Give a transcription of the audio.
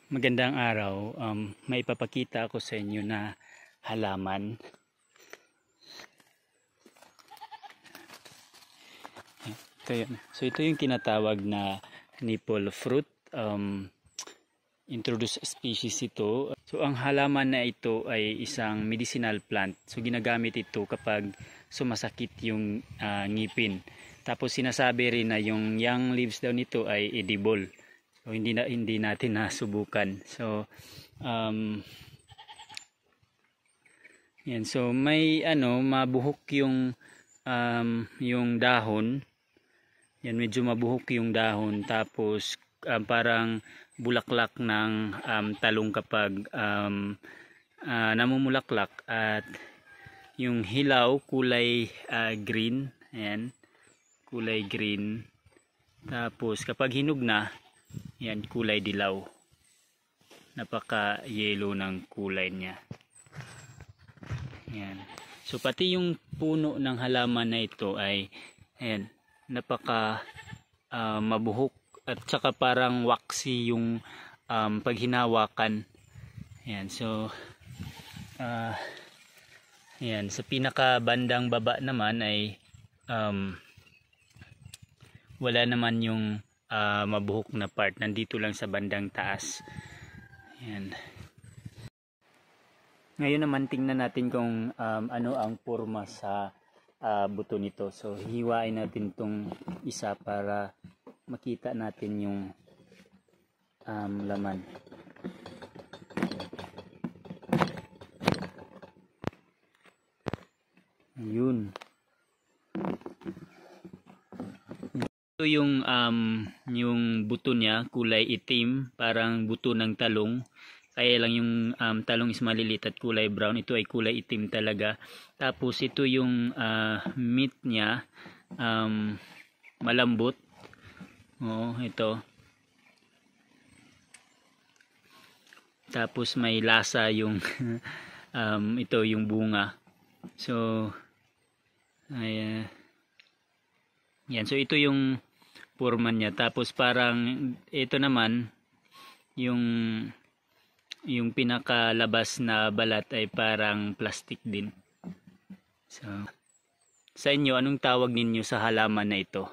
Magandang araw. May ipapakita ako sa inyo na halaman. Ito yun. So ito yung kinatawag na nipple fruit. Introduced species ito. So ang halaman na ito ay isang medicinal plant. So ginagamit ito kapag sumasakit yung ngipin. Tapos sinasabi rin na yung young leaves daw nito ay edible. So hindi natin nasubukan. So yan, so may mabuhok yung dahon. Yan, medyo mabuhok yung dahon, tapos parang bulaklak ng talong kapag namumulaklak, at yung hilaw kulay green. Ayan, kulay green. Tapos kapag hinog na, yan, kulay dilaw. Napaka yellow ng kulay niya. Yan. So pati yung puno ng halaman na ito ay ayan, napaka mabuhok, at saka parang waxy yung paghinawakan. Yan. So yan, sa pinaka bandang baba naman ay wala naman yung mabuhok na part, nandito lang sa bandang taas. Yan. Ngayon naman tingnan natin kung ano ang porma sa buto nito. So hiwain natin tong isa para makita natin yung laman. Ayun. Ito yung buto niya, kulay itim, parang buto ng talong. Kaya lang yung talong is maliliit at kulay brown. Ito ay kulay itim talaga. Tapos ito yung meat niya, malambot. Oo, ito. Tapos may lasa yung ito yung bunga. So ay yan, so ito yung porma niya. Tapos parang ito naman yung pinakalabas na balat ay parang plastic din. So sa inyo, anong tawag ninyo sa halaman na ito?